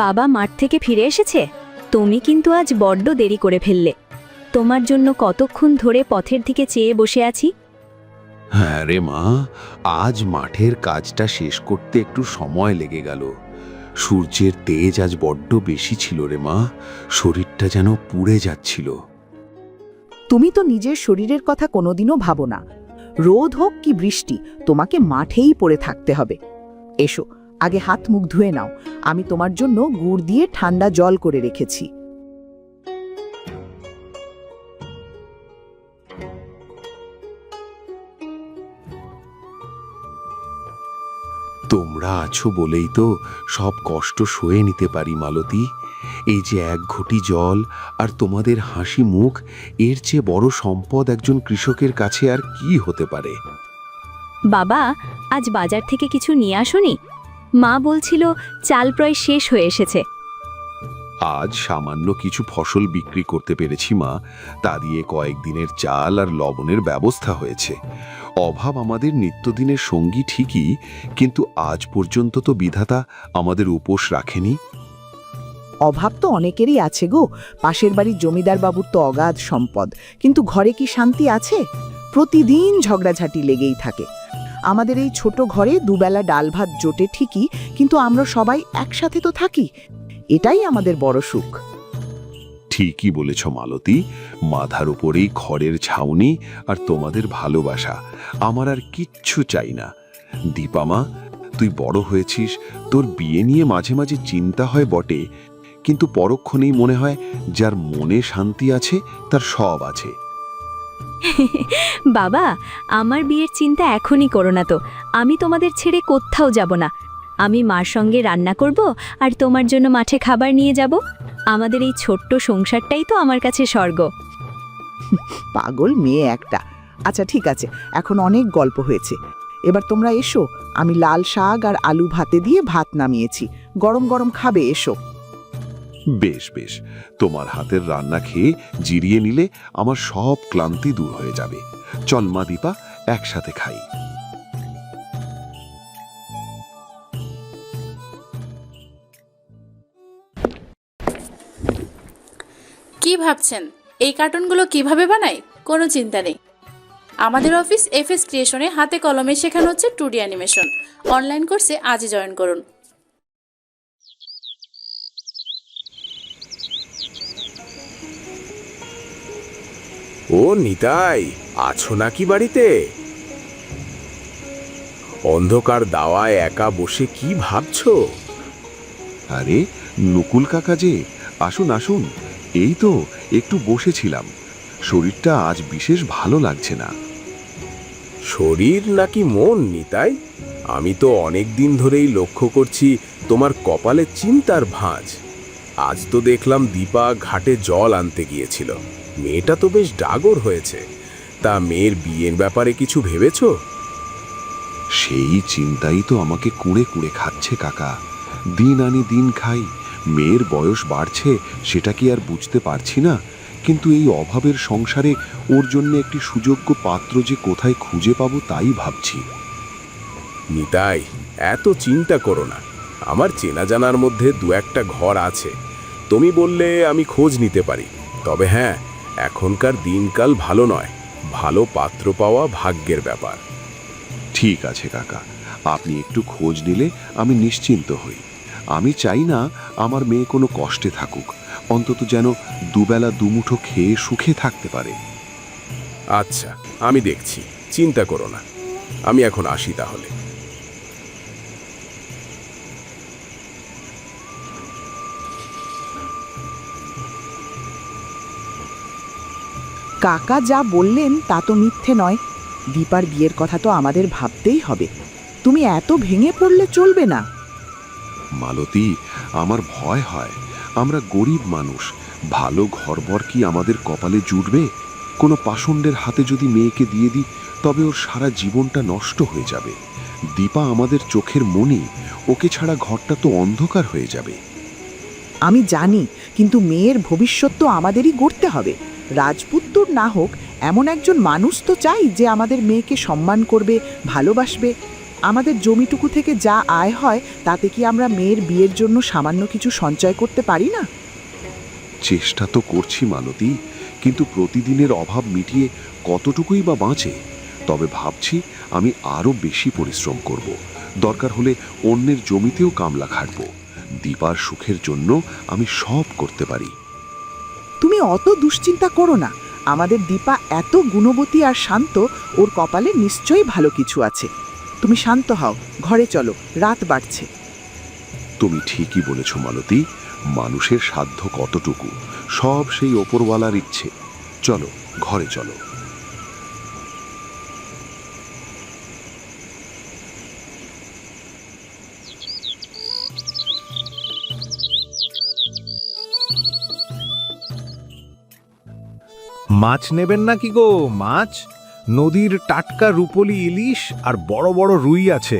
বাবা মাঠ থেকে ফিরে এসেছে? তুমি কিন্তু আজ বড্ড দেরি করে ফেললে। তোমার জন্য কতক্ষণ ধরে পথের দিকে চেয়ে বসে আছি। হ্যাঁ রে মা, আজ মাঠের কাজটা শেষ করতে একটু সময় লেগে গেল। সূর্যের তেজ আজ বড্ড বেশি ছিল রে মা, শরীরটা যেন পুড়ে যাচ্ছিল। তুমি তো নিজের শরীরের কথা কোনোদিনও ভাবো না। রোদ হোক কি বৃষ্টি, তোমাকে মাঠেই পড়ে থাকতে হবে। এসো, আগে হাত মুখ ধুয়ে নাও। আমি তোমার জন্য গুড় দিয়ে ঠান্ডা জল করে রেখেছি। তোমরা আছো বলেই তো সব কষ্ট সয়ে নিতে পারি মালতী। এই যে এক ঘটি জল আর তোমাদের হাসি মুখ, এর চেয়ে বড় সম্পদ একজন কৃষকের কাছে আর কি হতে পারে। বাবা, আজ বাজার থেকে কিছু নিয়ে আসোনি? মা বলছিল চাল প্রায় শেষ হয়ে এসেছে। আজ সামান্য কিছু ফসল বিক্রি করতে পেরেছি মা, তা দিয়ে কয়েকদিনের চাল আর লবণের ব্যবস্থা হয়েছে। অভাব আমাদের নিত্যদিনের সঙ্গী ঠিকই, কিন্তু আজ পর্যন্ত তো বিধাতা আমাদের উপোস রাখেনি। অভাব তো অনেকেরই আছে গো। পাশের বাড়ির জমিদার বাবুর তো অগাধ সম্পদ, কিন্তু ঘরে কি শান্তি আছে? প্রতিদিন ঝগড়াঝাটি লেগেই থাকে। আমাদের এই ছোট ঘরে দুবেলা ডাল ভাত জোটে ঠিকই, কিন্তু আমরা সবাই একসাথে তো থাকি। এটাই আমাদের বড় সুখ। ঠিকই বলেছ মালতী, মাথার উপরেই খড়ের ছাউনি আর তোমাদের ভালোবাসা, আমার আর কিচ্ছু চাই না। দীপামা, তুই বড় হয়েছিস, তোর বিয়ে নিয়ে মাঝে মাঝে চিন্তা হয় বটে, কিন্তু পরক্ষণেই মনে হয় যার মনে শান্তি আছে তার সব আছে। বাবা, আমার বিয়ের চিন্তা এখনই করো না তো। আমি তোমাদের ছেড়ে কোথাও যাব না। আমি মার সঙ্গে রান্না করব আর তোমার জন্য মাঠে খাবার নিয়ে যাব। আমাদের এই ছোট্ট সংসারটাই তো আমার কাছে স্বর্গ। পাগল মেয়ে একটা। আচ্ছা ঠিক আছে, এখন অনেক গল্প হয়েছে। এবার তোমরা এসো, আমি লাল শাক আর আলু ভাতে দিয়ে ভাত নামিয়েছি। গরম গরম খাবে, এসো। বেশ বেশ, তোমার হাতের রান্না খেয়ে জিরিয়ে নিলে আমার সব ক্লান্তি দূর হয়ে যাবে। চল মা দীপা, একসাথে খাই। কি ভাবছেন এই কার্টুনগুলো কিভাবে বানাই? কোনো চিন্তা নেই। আমাদের অফিস এফএস ক্রিয়েশনে হাতে কলমে শেখানো হচ্ছে 2D অ্যানিমেশন। অনলাইন কোর্সে আজই জয়েন করুন। ও নিতাই, আছো নাকি বাড়িতে? অন্ধকার দাওয়ায় একা বসে কি ভাবছো? আরে নকুল কাকা যে, আসুন আসুন। এই তো একটু বসেছিলাম, শরীরটা আজ বিশেষ ভালো লাগছে না। শরীর নাকি মন নিতাই? আমি তো অনেক দিন ধরেই লক্ষ্য করছি তোমার কপালে চিন্তার ভাঁজ। আজ তো দেখলাম দীপা ঘাটে জল আনতে গিয়েছিল। মেয়েটা তো বেশ ডাগর হয়েছে। তা মেয়ের বিয়ের ব্যাপারে কিছু ভেবেছো? সেই চিন্তাই তো আমাকে কুঁড়ে কুঁড়ে খাচ্ছে কাকা। দিন আনি দিন খাই, মেয়ের বয়স বাড়ছে সেটা কি আর বুঝতে পারছি না? কিন্তু এই অভাবের সংসারে ওর জন্য একটি সুযোগ্য পাত্র যে কোথায় খুঁজে পাবো তাই ভাবছি। নিতাই, এত চিন্তা করো না। আমার চেনা জানার মধ্যে দু একটা ঘর আছে। তুমি বললে আমি খোঁজ নিতে পারি। তবে হ্যাঁ, এখনকার দিনকাল ভালো নয়। ভালো পাত্র পাওয়া ভাগ্যের ব্যাপার। ঠিক আছে কাকা, আপনি একটু খোঁজ নিলে আমি নিশ্চিন্ত হই। আমি চাই না আমার মেয়ে কোনো কষ্টে থাকুক, অন্তত যেন দুবেলা দুমুঠো খেয়ে সুখে থাকতে পারে। আচ্ছা, আমি দেখছি, চিন্তা করো না। আমি এখন আসি তাহলে। কাকা যা বললেন তা তো মিথ্যে নয়। দীপার বিয়ের কথা তো আমাদের ভাবতেই হবে। তুমি এত ভেঙে পড়লে চলবে না। মালতী, আমার ভয় হয়। আমরা গরিব মানুষ, ভালো ঘরবর কি আমাদের কপালে জুটবে? কোনো পাষণ্ডের হাতে যদি মেয়েকে দিয়ে দিই, তবে ওর সারা জীবনটা নষ্ট হয়ে যাবে। দীপা আমাদের চোখের মণি, ওকে ছাড়া ঘরটা তো অন্ধকার হয়ে যাবে। আমি জানি, কিন্তু মেয়ের ভবিষ্যৎ তো আমাদেরই গড়তে হবে। রাজপুত্তর না হোক, এমন একজন মানুষ তো চাই যে আমাদের মেয়েকে সম্মান করবে, ভালোবাসবে। আমাদের জমিটুকু থেকে যা আয় হয় তাতে কি আমরা মেয়ের বিয়ের জন্য সামান্য কিছু সঞ্চয় করতে পারি না? চেষ্টা তো করছি মালতী, কিন্তু প্রতিদিনের অভাব মিটিয়ে কতটুকুই বা বাঁচে। তবে ভাবছি আমি আরও বেশি পরিশ্রম করব। দরকার হলে অন্যের জমিতেও কামলা খাটব। দীপার সুখের জন্য আমি সব করতে পারি। তুমি অত দুশ্চিন্তা করো না। আমাদের দীপা এত গুণবতী আর শান্ত, ওর কপালে নিশ্চয়ই ভালো কিছু আছে। তুমি শান্ত হও, ঘরে চলো, রাত বাড়ছে। তুমি ঠিকই বলেছ মালতী, মানুষের সাধ্য কতটুকু, সব সেই ওপরওয়ালার ইচ্ছে। চলো ঘরে চলো। মাছ নেবেন নাকি গো? মাছ, নদীর টাটকা রূপলি ইলিশ আর বড় বড় রুই আছে।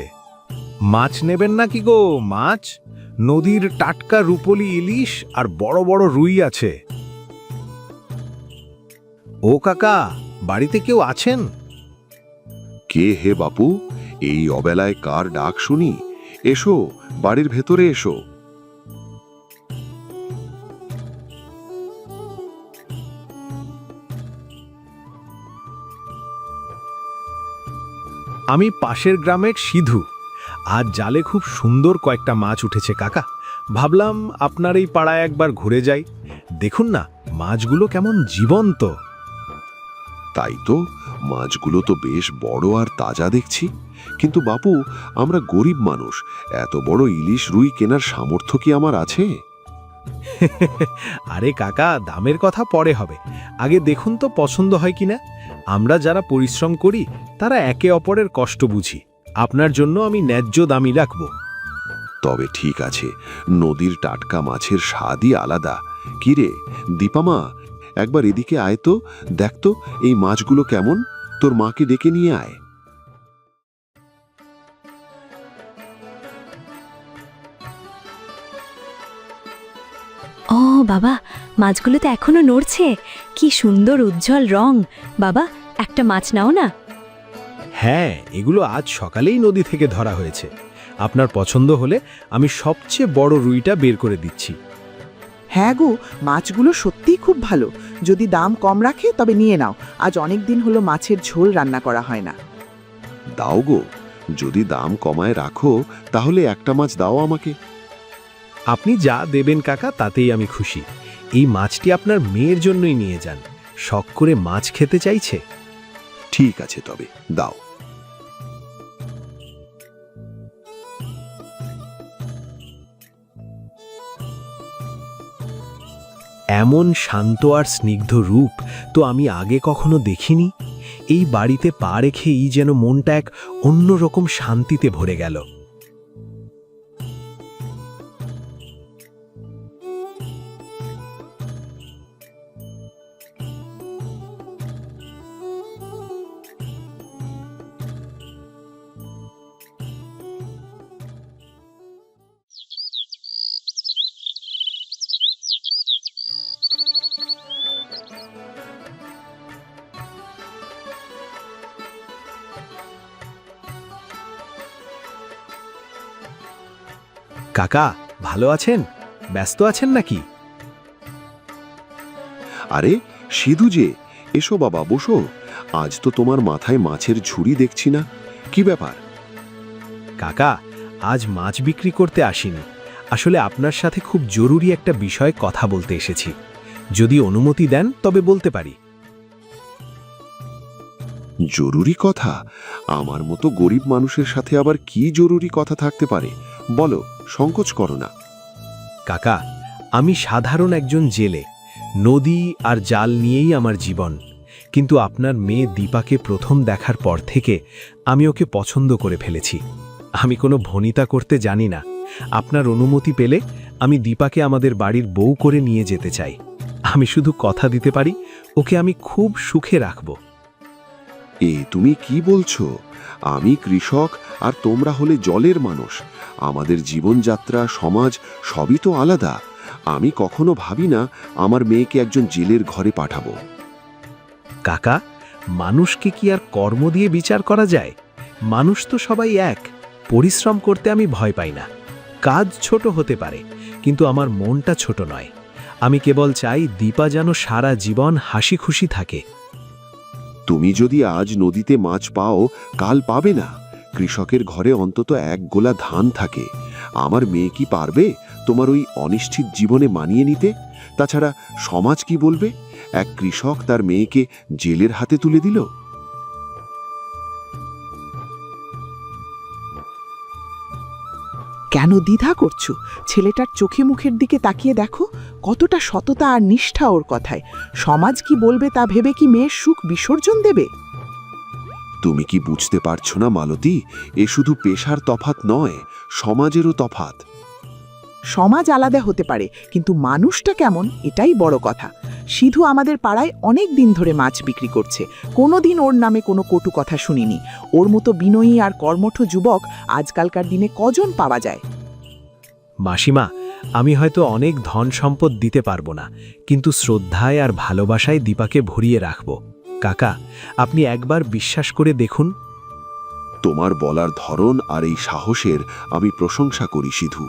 মাছ নেবেন নাকি গো? মাছ, নদীর টাটকা রূপলি ইলিশ আর বড় বড় রুই আছে। ও কাকা, বাড়িতে কেউ আছেন? কে হে বাপু? এই অবেলায় কার ডাক শুনি? এসো, বাড়ির ভেতরে এসো। আমি পাশের গ্রামের সিধু। আজ জালে খুব সুন্দর কয়েকটা মাছ উঠেছে কাকা। ভাবলাম আপনার এই পাড়ায় একবার ঘুরে যাই। দেখুন না, মাছগুলো কেমন জীবন্ত। তাই তো, মাছগুলো তো বেশ বড় আর তাজা দেখছি। কিন্তু বাপু, আমরা গরিব মানুষ, এত বড় ইলিশ রুই কেনার সামর্থ্য কি আমার আছে? আরে কাকা, দামের কথা পরে হবে, আগে দেখুন তো পছন্দ হয় কিনা। আমরা যারা পরিশ্রম করি তারা একে অপরের কষ্ট বুঝি। আপনার জন্য আমি ন্যায্য দামই রাখব। তবে ঠিক আছে, নদীর টাটকা মাছের স্বাদই আলাদা। কিরে দীপামা, একবার এদিকে আয় তো, দেখ তো এই মাছগুলো কেমন। তোর মাকে ডেকে নিয়ে আয়। ও বাবা, মাছগুলো তো এখনো নড়ছে। কি সুন্দর উজ্জ্বল রং। বাবা, একটা মাছ নাও না। হ্যাঁ, এগুলো আজ সকালেই নদী থেকে ধরা হয়েছে। আপনার পছন্দ হলে আমি সবচেয়ে বড় রুইটা বের করে দিচ্ছি। হ্যাঁ গো, মাছগুলো সত্যিই খুব ভালো। যদি দাম কম রাখে তবে নিয়ে নাও। আজ অনেক দিন হলো মাছের ঝোল রান্না করা হয় না। দাও গো, যদি দাম কমায় রাখো তাহলে একটা মাছ দাও আমাকে। আপনি যা দেবেন কাকা, তাতেই আমি খুশি। এই মাছটি আপনার মেয়ের জন্যই নিয়ে যান। শখ করে মাছ খেতে চাইছে। ঠিক আছে, তবে দাও। এমন শান্ত আর স্নিগ্ধ রূপ তো আমি আগে কখনো দেখিনি। এই বাড়িতে পা রেখেই যেন মনটা এক অন্যরকম শান্তিতে ভরে গেল। কাকা, ভালো আছেন? ব্যস্ত আছেন নাকি? আরে সিধু যে, এসো বাবা, বসো। আজ তো তোমার মাথায় মাছের ঝুড়ি দেখছি না, কি ব্যাপার? কাকা, আজ মাছ বিক্রি করতে আসিনি। আসলে আপনার সাথে খুব জরুরি একটা বিষয়ে কথা বলতে এসেছি। যদি অনুমতি দেন তবে বলতে পারি। জরুরি কথা? আমার মতো গরিব মানুষের সাথে আবার কি জরুরি কথা থাকতে পারে? বলো, সংকোচ করো না। কাকা, আমি সাধারণ একজন জেলে। নদী আর জাল নিয়েই আমার জীবন। কিন্তু আপনার মেয়ে দীপাকে প্রথম দেখার পর থেকে আমি ওকে পছন্দ করে ফেলেছি। আমি কোনো ভনিতা করতে জানি না। আপনার অনুমতি পেলে আমি দীপাকে আমাদের বাড়ির বউ করে নিয়ে যেতে চাই। আমি শুধু কথা দিতে পারি, ওকে আমি খুব সুখে রাখব। তুমি কি বলছো? আমি কৃষক আর তোমরা হলে জলের মানুষ। আমাদের জীবনযাত্রা, সমাজ সবই তো আলাদা। আমি কখনো ভাবি না আমার মেয়েকে একজন জেলের ঘরে পাঠাবো। কাকা, মানুষকে কি আর কর্ম দিয়ে বিচার করা যায়? মানুষ তো সবাই এক। পরিশ্রম করতে আমি ভয় পাই না। কাজ ছোট হতে পারে, কিন্তু আমার মনটা ছোট নয়। আমি কেবল চাই দীপা যেন সারা জীবন হাসি খুশি থাকে। তুমি যদি আজ নদীতে মাছ পাও, কাল পাবে না। কৃষকের ঘরে অন্তত এক গোলা ধান থাকে। আমার মেয়ে কি পারবে তোমার ওই অনিশ্চিত জীবনে মানিয়ে নিতে? তাছাড়া সমাজ কি বলবে? এক কৃষক তার মেয়েকে জেলের হাতে তুলে দিল। কেন দ্বিধা করছো? ছেলেটার চোখে মুখের দিকে তাকিয়ে দেখো, কতটা সততা আর নিষ্ঠা ওর কথায়। সমাজ কি বলবে তা ভেবে কি মেয়ের সুখ বিসর্জন দেবে? তুমি কি বুঝতে পারছো না মালতী? এ শুধু পেশার তফাৎ নয়, সমাজেরও তফাৎ। সমাজ আলাদা হতে পারে, কিন্তু মানুষটা কেমন এটাই বড় কথা। সিধু আমাদের পাড়ায় অনেক দিন ধরে মাছ বিক্রি করছে, কোনোদিন ওর নামে কোনো কটু কথা শুনিনি। ওর মতো বিনয়ী আর কর্মঠ যুবক আজকালকার দিনে কজন পাওয়া যায়? মাসিমা, আমি হয়তো অনেক ধন সম্পদ দিতে পারবো না, কিন্তু শ্রদ্ধায় আর ভালোবাসায় দীপাকে ভরিয়ে রাখব। কাকা, আপনি একবার বিশ্বাস করে দেখুন। তোমার বলার ধরন আর এই সাহসের আমি প্রশংসা করি সিধু।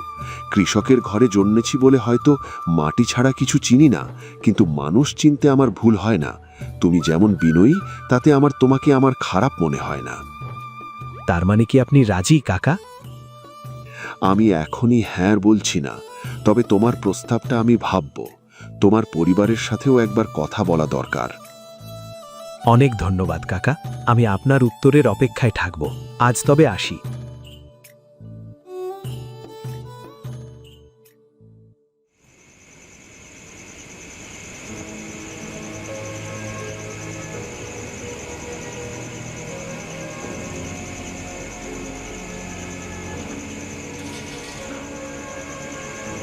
কৃষকের ঘরে জন্মেছি বলে হয়তো মাটি ছাড়া কিছু চিনি না, কিন্তু মানুষ চিনতে আমার ভুল হয় না। তুমি যেমন বিনয়ী, তাতে তোমাকে আমার খারাপ মনে হয় না। তার মানে কি আপনি রাজি, কাকা? আমি এখনই হ্যাঁ বলছি না, তবে তোমার প্রস্তাবটা আমি ভাবব। তোমার পরিবারের সাথেও একবার কথা বলা দরকার। অনেক ধন্যবাদ কাকা, আমি আপনার উত্তরের অপেক্ষায় থাকব। আজ তবে আসি।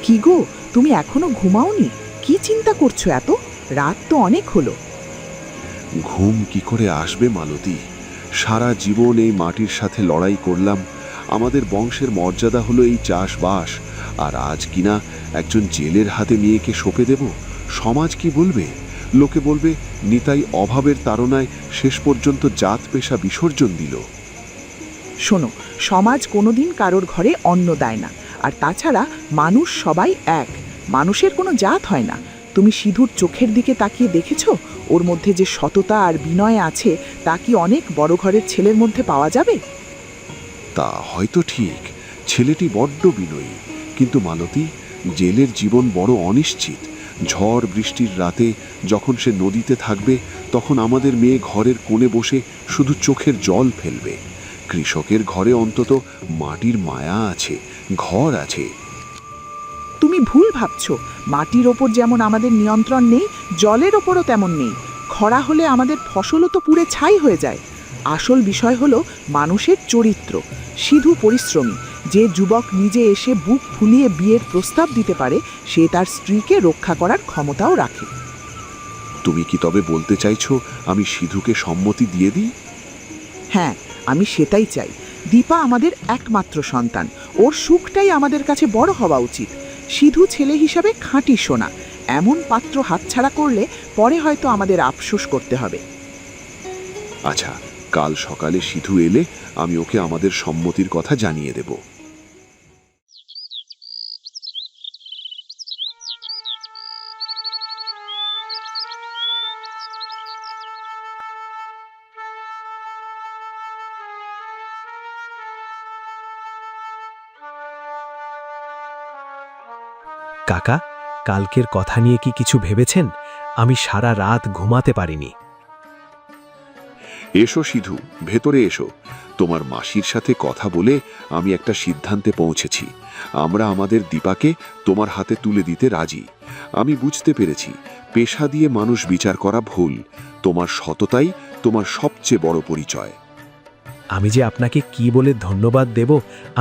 কি গো, তুমি এখনো ঘুমাওনি? কি চিন্তা করছো এত? রাত তো অনেক হলো। ঘুম কি করে আসবে মালতী? সারা জীবন এই মাটির সাথে লড়াই করলাম। আমাদের বংশের মর্যাদা হলো এই চাষবাস, আর আজ কিনা একজন জেলের হাতে মেয়েকে সঁপে দেব? সমাজ কি বলবে? লোকে বলবে নিতাই অভাবের তাড়নায় শেষ পর্যন্ত জাত পেশা বিসর্জন দিল। শোনো, সমাজ কোনোদিন কারোর ঘরে অন্ন দেয় না। আর তাছাড়া মানুষ সবাই এক, মানুষের কোনো জাত হয় না। তুমি সিধুর চোখের দিকে তাকিয়ে দেখেছো? ওর মধ্যে যে সততা আর বিনয় আছে, তা কি অনেক বড় ঘরের ছেলের মধ্যে পাওয়া যাবে? তা হয়তো ঠিক, ছেলেটি বড্ড বিনয়ী, কিন্তু মালতী, জেলের জীবন বড় অনিশ্চিত। ঝড় বৃষ্টির রাতে যখন সে নদীতে থাকবে, তখন আমাদের মেয়ে ঘরের কোণে বসে শুধু চোখের জল ফেলবে। কৃষকের ঘরে অন্তত মাটির মায়া আছে, ঘর আছে। তুমি ভুল ভাবছো। মাটির ওপর যেমন আমাদের নিয়ন্ত্রণ নেই, জলের ওপরও তেমন নেই। খরা হলে আমাদের ফসলও তো পুড়ে ছাই হয়ে যায়। আসল বিষয় হলো মানুষের চরিত্র। সিধু পরিশ্রমী। যে যুবক নিজে এসে বুক ফুলিয়ে বিয়ের প্রস্তাব দিতে পারে, সে তার স্ত্রীকে রক্ষা করার ক্ষমতাও রাখে। তুমি কি তবে বলতে চাইছো আমি সিধুকে সম্মতি দিয়ে দিই? হ্যাঁ, আমি সেটাই চাই। দীপা আমাদের একমাত্র সন্তান, ওর সুখটাই আমাদের কাছে বড় হওয়া উচিত। সিধু ছেলে হিসাবে খাঁটি সোনা। এমন পাত্র হাতছাড়া করলে পরে হয়তো আমাদের আফসোস করতে হবে। আচ্ছা, কাল সকালে সিধু এলে আমি ওকে আমাদের সম্মতির কথা জানিয়ে দেব। কাকা, কালকের কথা নিয়ে কি কিছু ভেবেছেন? আমি সারা রাত ঘুমাতে পারিনি। এসো সিধু, ভেতরে এসো। তোমার মাসির সাথে কথা বলে আমি একটা সিদ্ধান্তে পৌঁছেছি। আমরা আমাদের দীপাকে তোমার হাতে তুলে দিতে রাজি। আমি বুঝতে পেরেছি পেশা দিয়ে মানুষ বিচার করা ভুল। তোমার সততাই তোমার সবচেয়ে বড় পরিচয়। আমি যে আপনাকে কি বলে ধন্যবাদ দেব,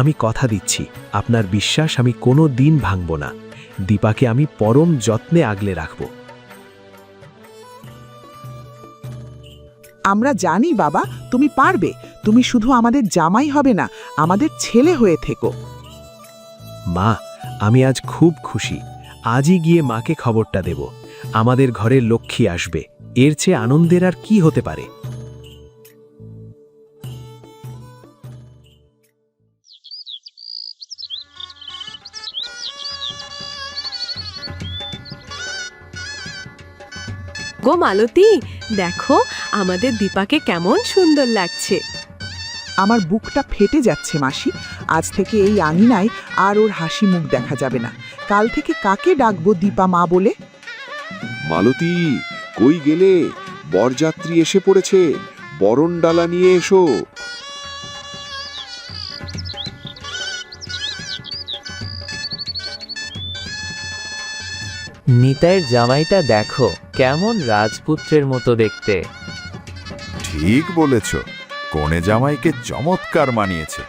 আমি কথা দিচ্ছি। আপনার বিশ্বাস আমি কোনো দিন ভাঙব না। দীপাকে আমি পরম যত্নে আগলে রাখব। আমরা জানি বাবা, তুমি পারবে। তুমি শুধু আমাদের জামাই হবে না, আমাদের ছেলে হয়ে থেকো। মা, আমি আজ খুব খুশি। আজই গিয়ে মাকে খবরটা দেব। আমাদের ঘরে লক্ষ্মী আসবে। এর চেয়ে আনন্দের আর কি হতে পারে? গো মালতী, দেখো আমাদের দীপাকে কেমন সুন্দর লাগছে। আমার বুকটা ফেটে যাচ্ছে মাসি। আজ থেকে এই আঙিনায় আর ওর হাসি মুখ দেখা যাবে না। কাল থেকে কাকে ডাকবো দীপা মা বলে? মালতী, কই গেলে? বরযাত্রী এসে পড়েছে, বরণ ডালা নিয়ে এসো। নিতাইয়ের জামাইটা দেখো কেমন রাজপুত্রের মতো দেখতে। ঠিক বলেছ, কনে জামাইকে চমৎকার মানিয়েছে।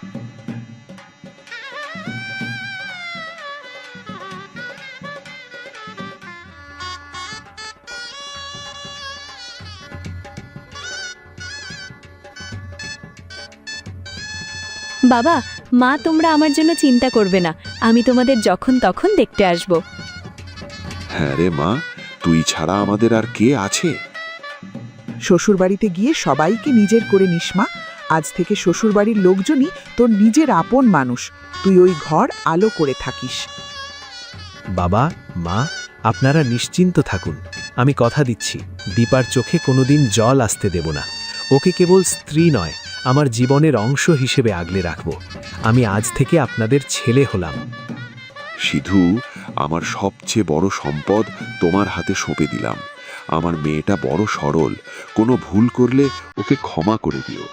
বাবা, মা তোমরা আমার জন্য চিন্তা করবে না, আমি তোমাদের যখন তখন দেখতে আসব। হ্যাঁ রে মা, তুই ছাড়া আমাদের আর কে আছে? শ্বশুরবাড়িতে গিয়ে সবাইকে নিজের করে নিস মা। আজ থেকে শ্বশুরবাড়ির লোকজনই তোর নিজের আপন মানুষ। তুই ওই ঘর আলো করে থাকিস। বাবা, মা, আপনারা নিশ্চিন্ত থাকুন। আমি কথা দিচ্ছি, দীপার চোখে কোনোদিন জল আসতে দেব না। ওকে কেবল স্ত্রী নয়, আমার জীবনের অংশ হিসেবে আগলে রাখব। আমি আজ থেকে আপনাদের ছেলে হলাম। সিধু, আমার সবচেয়ে বড় সম্পদ তোমার হাতে সঁপে দিলাম। আমার মেয়েটা বড় সরল, কোনো ভুল করলে ওকে ক্ষমা করে দিও।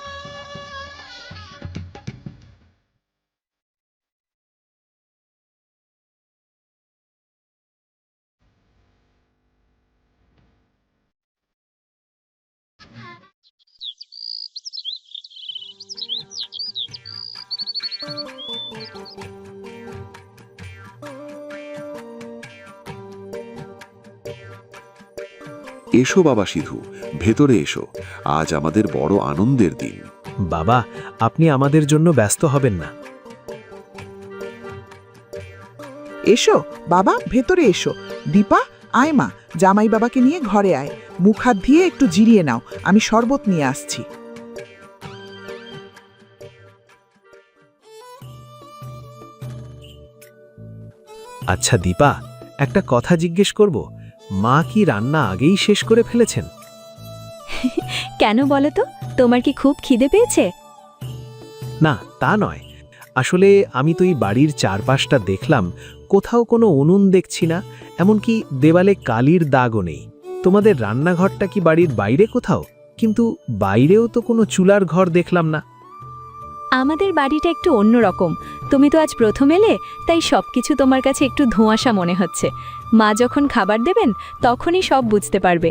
এসো বাবা সিধু, ভেতরে এসো। আজ আমাদের বড় আনন্দের দিন। বাবা, আপনি আমাদের জন্য ব্যস্ত হবেন না। এসো বাবা, ভেতরে এসো। দীপা, আয় মা, জামাই বাবাকে নিয়ে ঘরে আয়। মুখ হাত ধুয়ে একটু জিরিয়ে নাও, আমি শরবত নিয়ে আসছি। আচ্ছা দীপা, একটা কথা জিজ্ঞেস করব, মা কি রান্না আগেই শেষ করে ফেলেছেন? কেন বলো তো, তোমার কি খুব খিদে পেয়েছে? না, তা নয়। আসলে আমি তো এই বাড়ির চারপাশটা দেখলাম, কোথাও কোনো উনুন দেখছি না, এমনকি দেওয়ালে কালির দাগও নেই। তোমাদের রান্নাঘরটা কি বাড়ির বাইরে কোথাও? কিন্তু বাইরেও তো কোনো চুলার ঘর দেখলাম না। আমাদের বাড়িটা একটু অন্যরকম। তুমি তো আজ প্রথম এলে, তাই সবকিছু তোমার কাছে একটু ধোঁয়াশা মনে হচ্ছে। মা যখন খাবার দেবেন তখনই সব বুঝতে পারবে।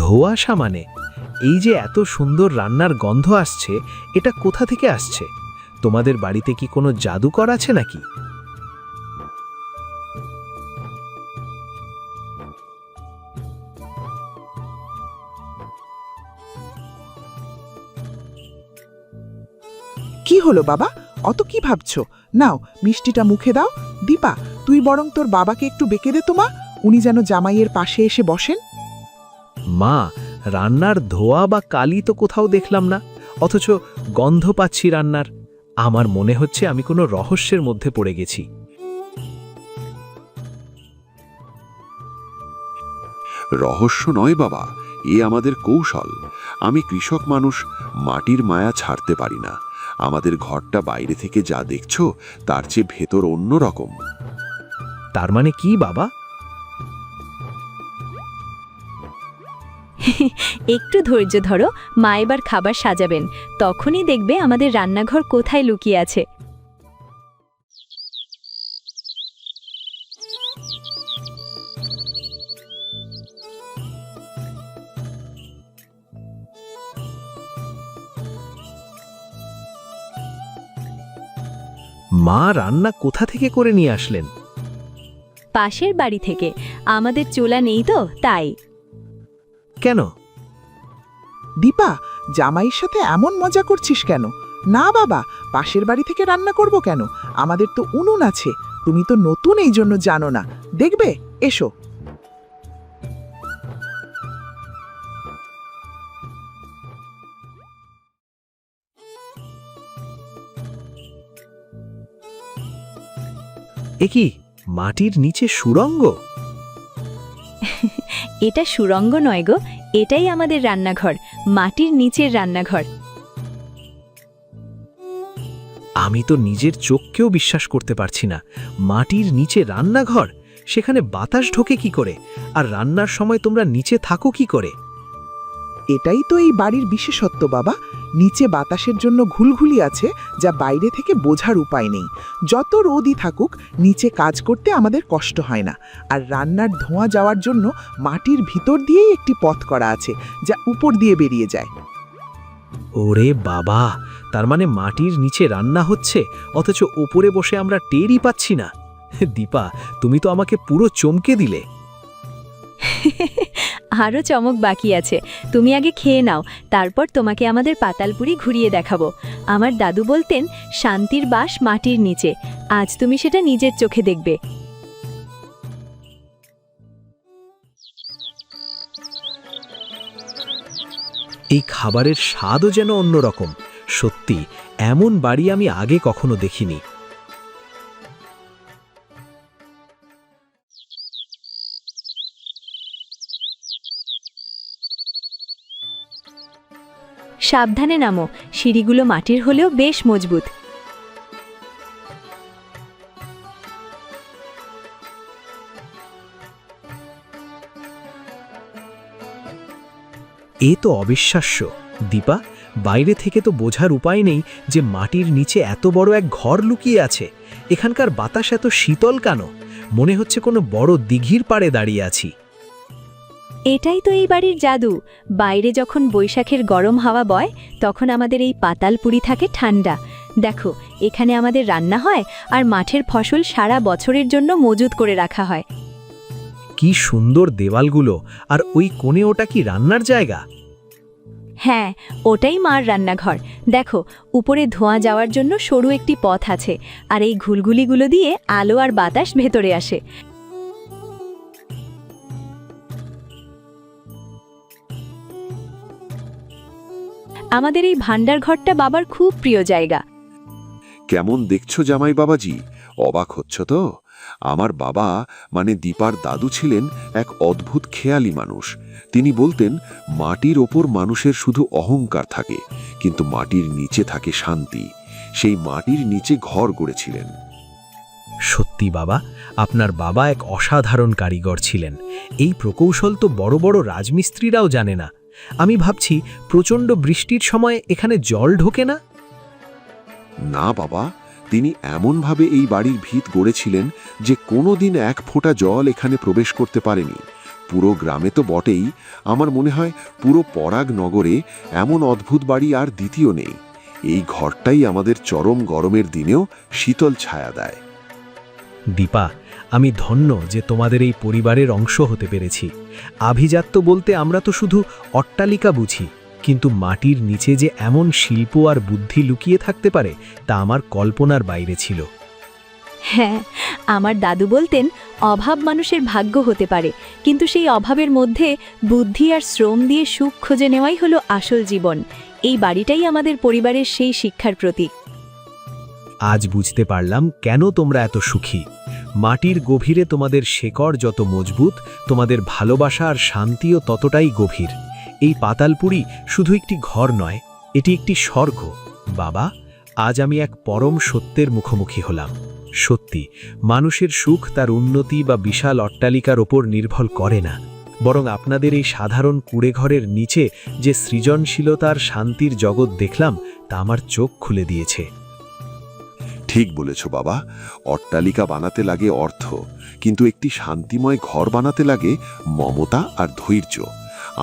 ধোঁয়াশা মানে? এই যে এত সুন্দর রান্নার গন্ধ আসছে, এটা কোথা থেকে আসছে? তোমাদের বাড়িতে কি কোনো জাদুকর আছে নাকি? কি হলো বাবা, অত কি ভাবছো? নাও, মিষ্টিটা মুখে দাও। দীপা, তুই বরং তোর বাবাকে একটু বেঁকে দে তো মা, উনি যেন জামাইয়ের পাশে এসে বসেন। মা, রান্নার ধোয়া বা কালি তো কোথাও দেখলাম না, অথচ গন্ধ পাচ্ছি রান্নার। আমার মনে হচ্ছে আমি কোনো রহস্যের মধ্যে পড়ে গেছি। রহস্য নয় বাবা, এ আমাদের কৌশল। আমি কৃষক মানুষ, মাটির মায়া ছাড়তে পারি না। আমাদের ঘরটা বাইরে থেকে যা দেখছো তার চেয়ে ভেতর অন্য রকম। তার মানে কি বাবা? একটু ধৈর্য ধরো, মা এবার খাবার সাজাবেন, তখনই দেখবে আমাদের রান্নাঘর কোথায় লুকিয়ে আছে। মা রান্না কোথা থেকে করে নিয়ে আসলেন? পাশের বাড়ি থেকে। আমাদের চুলা নেই তো তাই। কেন? দীপা, জামাইয়ের সাথে এমন মজা করছিস কেন? না বাবা, পাশের বাড়ি থেকে রান্না করব কেন? আমাদের তো উনুন আছে। তুমি তো নতুন, এই জন্য জানো না। দেখবে, এসো। এ কি, মাটির নিচে সুড়ঙ্গ? এটা সুরঙ্গ নয় গো, এটাই আমাদের রান্নাঘর, মাটির নিচের রান্নাঘর। আমি তো নিজের চোখকেও বিশ্বাস করতে পারছি না। মাটির নিচে রান্নাঘর, সেখানে বাতাস ঢোকে কি করে? আর রান্নার সময় তোমরা নিচে থাকো কি করে? এটাই তো এই বাড়ির বিশেষত্ব বাবা। নিচে বাতাসের জন্য ঘুলঘুলি আছে, যা বাইরে থেকে বোঝার উপায় নেই। যত রোদই থাকুক, নিচে কাজ করতে আমাদের কষ্ট হয় না। আর রান্নার ধোঁয়া যাওয়ার জন্য মাটির ভিতর দিয়েই একটি পথ করা আছে, যা উপর দিয়ে বেরিয়ে যায়। ওরে বাবা, তার মানে মাটির নিচে রান্না হচ্ছে, অথচ ওপরে বসে আমরা টেরই পাচ্ছি না। দীপা, তুমি তো আমাকে পুরো চমকে দিলে। আরও চমক বাকি আছে, তুমি আগে খেয়ে নাও, তারপর তোমাকে আমাদের পাতালপুরি ঘুরিয়ে দেখাবো। আমার দাদু বলতেন, শান্তির বাস মাটির নিচে। আজ তুমি সেটা নিজের চোখে দেখবে। এই খাবারের স্বাদও যেন অন্যরকম। সত্যি, এমন বাড়ি আমি আগে কখনো দেখিনি। সাবধানে নামো, সিঁড়িগুলো মাটির হলেও বেশ মজবুত। এ তো অবিশ্বাস্য। দীপা, বাইরে থেকে তো বোঝার উপায় নেই যে মাটির নিচে এত বড় এক ঘর লুকিয়ে আছে। এখানকার বাতাস এত শীতল কেন? মনে হচ্ছে কোনো বড় দিঘির পাড়ে দাঁড়িয়ে আছি। এটাই তো এই বাড়ির জাদু। বাইরে যখন বৈশাখের গরম হাওয়া বয়, তখন আমাদের এই পাতালপুরি থাকে ঠান্ডা। দেখো, এখানে আমাদের রান্না হয়, আর মাঠের ফসল সারা বছরের জন্য মজুত করে রাখা হয়। কি সুন্দর দেওয়ালগুলো! আর ওই কোণে ওটা কি রান্নার জায়গা? হ্যাঁ, ওটাই মার রান্নাঘর। দেখো, উপরে ধোঁয়া যাওয়ার জন্য সরু একটি পথ আছে, আর এই ঘুলঘুলিগুলো দিয়ে আলো আর বাতাস ভেতরে আসে। আমাদের এই ভান্ডার ঘরটা বাবার খুব প্রিয় জায়গা। কেমন দেখছো জামাই বাবাজি? অবাক হচ্ছ তো? আমার বাবা মানে দীপার দাদু ছিলেন এক অদ্ভুত খেয়ালি মানুষ। তিনি বলতেন, মাটির ওপর মানুষের শুধু অহংকার থাকে, কিন্তু মাটির নিচে থাকে শান্তি। সেই মাটির নিচে ঘর গড়েছিলেন। সত্যি বাবা, আপনার বাবা এক অসাধারণ কারিগর ছিলেন। এই প্রকৌশল তো বড় বড় রাজমিস্ত্রিরাও জানে না। আমি ভাবছি, প্রচণ্ড বৃষ্টির সময় এখানে জল ঢোকে না? না বাবা, তিনি এমনভাবে এই বাড়ির ভিত গড়েছিলেন যে কোনোদিন এক ফোঁটা জল এখানে প্রবেশ করতে পারেনি। পুরো গ্রামে তো বটেই, আমার মনে হয় পুরো পরাগ নগরে এমন অদ্ভুত বাড়ি আর দ্বিতীয় নেই। এই ঘরটাই আমাদের চরম গরমের দিনেও শীতল ছায়া দেয়। দীপা, আমি ধন্য যে তোমাদের এই পরিবারের অংশ হতে পেরেছি। আভিজাত্য বলতে আমরা তো শুধু অট্টালিকা বুঝি, কিন্তু মাটির নিচে যে এমন শিল্প আর বুদ্ধি লুকিয়ে থাকতে পারে, তা আমার কল্পনার বাইরে ছিল। হ্যাঁ, আমার দাদু বলতেন, অভাব মানুষের ভাগ্য হতে পারে, কিন্তু সেই অভাবের মধ্যে বুদ্ধি আর শ্রম দিয়ে সুখ খুঁজে নেওয়াই হলো আসল জীবন। এই বাড়িটাই আমাদের পরিবারের সেই শিক্ষার প্রতীক। আজ বুঝতে পারলাম কেন তোমরা এত সুখী। মাটির গভীরে তোমাদের শেকড় যত মজবুত, তোমাদের ভালোবাসা আর শান্তিও ততটাই গভীর। এই পাতালপুরি শুধু একটি ঘর নয়, এটি একটি স্বর্গ। বাবা, আজ আমি এক পরম সত্যের মুখোমুখি হলাম। সত্যি, মানুষের সুখ তার উন্নতি বা বিশাল অট্টালিকার ওপর নির্ভর করে না, বরং আপনাদের এই সাধারণ কুঁড়েঘরের নিচে যে সৃজনশীলতার শান্তির জগৎ দেখলাম, তা আমার চোখ খুলে দিয়েছে। ঠিক বলেছ বাবা, অট্টালিকা বানাতে লাগে অর্থ, কিন্তু একটি শান্তিময় ঘর বানাতে লাগে মমতা আর ধৈর্য।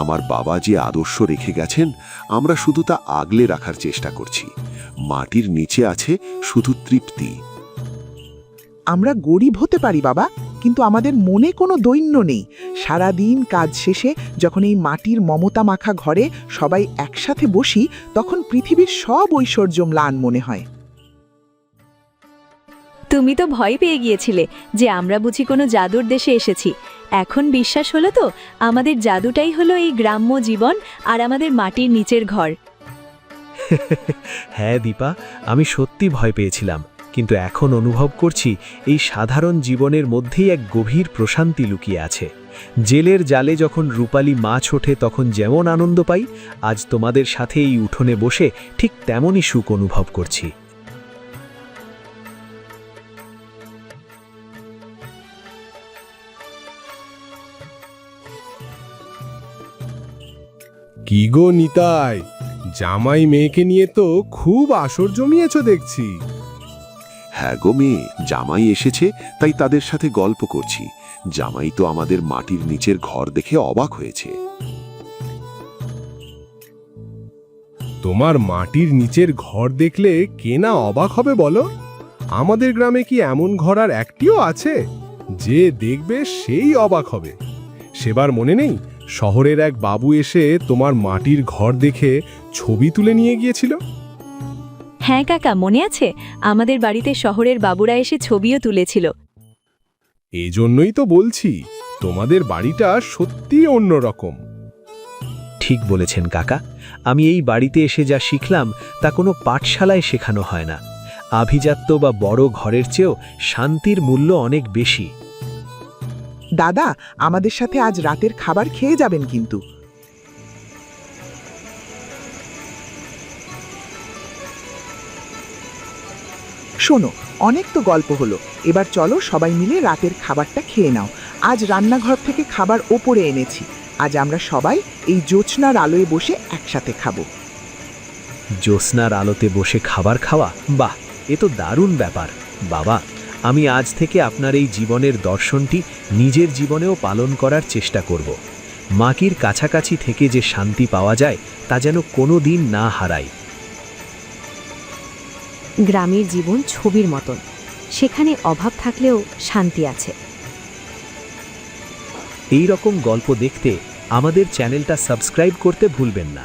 আমার বাবা যে আদর্শ রেখে গেছেন, আমরা শুধু তা আগলে রাখার চেষ্টা করছি। মাটির নিচে আছে শুধু তৃপ্তি। আমরা গরিব হতে পারি বাবা, কিন্তু আমাদের মনে কোনো দৈন্য নেই। সারাদিন কাজ শেষে যখন এই মাটির মমতা মাখা ঘরে সবাই একসাথে বসি, তখন পৃথিবীর সব ঐশ্বর্য ম্লান মনে হয়। তুমি তো ভয় পেয়ে গিয়েছিলে যে আমরা বুঝি কোনো জাদুর দেশে এসেছি। এখন বিশ্বাস হলো তো, আমাদের জাদুটাই হলো এই গ্রাম্য জীবন আর আমাদের মাটির নিচের ঘর। হ্যাঁ দীপা, আমি সত্যি ভয় পেয়েছিলাম, কিন্তু এখন অনুভব করছি এই সাধারণ জীবনের মধ্যেই এক গভীর প্রশান্তি লুকিয়ে আছে। জেলের জালে যখন রূপালী মাছ ওঠে তখন যেমন আনন্দ পাই, আজ তোমাদের সাথে এই উঠোনে বসে ঠিক তেমনই সুখ অনুভব করছি। কি গো নিতাই, জামাই মেয়েকে নিয়ে তো খুব আসর জমিয়েছ দেখছি। হ্যাঁ গো মেয়ে, জামাই এসেছে তাই তাদের সাথে গল্প করছি। জামাই তো আমাদের মাটির নিচের ঘর দেখে অবাক হয়েছে। তোমার মাটির নিচের ঘর দেখলে কে না অবাক হবে বলো? আমাদের গ্রামে কি এমন ঘর আর একটিও আছে? যে দেখবে সেই অবাক হবে। সেবার মনে নেই, শহরের এক বাবু এসে তোমার মাটির ঘর দেখে ছবি তুলে নিয়ে গিয়েছিল? হ্যাঁ কাকা, মনে আছে? আমাদের বাড়িতে শহরের বাবুরা এসে ছবিও তুলেছিল। এজন্যই তো বলছি, তোমাদের বাড়িটা সত্যিই অন্যরকম। ঠিক বলেছেন কাকা, আমি এই বাড়িতে এসে যা শিখলাম তা কোনো পাঠশালায় শেখানো হয় না। আভিজাত্য বা বড় ঘরের চেয়েও শান্তির মূল্য অনেক বেশি। দাদা, আমাদের সাথে আজ রাতের খাবার খেয়ে যাবেন কিন্তু। শোনো, অনেক তো গল্প হলো, এবার চলো সবাই মিলে রাতের খাবারটা খেয়ে নাও। আজ রান্নাঘর থেকে খাবার ওপরে এনেছি। আজ আমরা সবাই এই জ্যোৎস্নার আলোয় বসে একসাথে খাবো। জ্যোৎস্নার আলোতে বসে খাবার খাওয়া, বাহ, এ তো দারুণ ব্যাপার। বাবা, আমি আজ থেকে আপনার এই জীবনের দর্শনটি নিজের জীবনেও পালন করার চেষ্টা করব। মাকির কাছাকাছি থেকে যে শান্তি পাওয়া যায় তা যেন কোনো দিন না হারায়। গ্রামের জীবন ছবির মতন, সেখানে অভাব থাকলেও শান্তি আছে। এই রকম গল্প দেখতে আমাদের চ্যানেলটা সাবস্ক্রাইব করতে ভুলবেন না।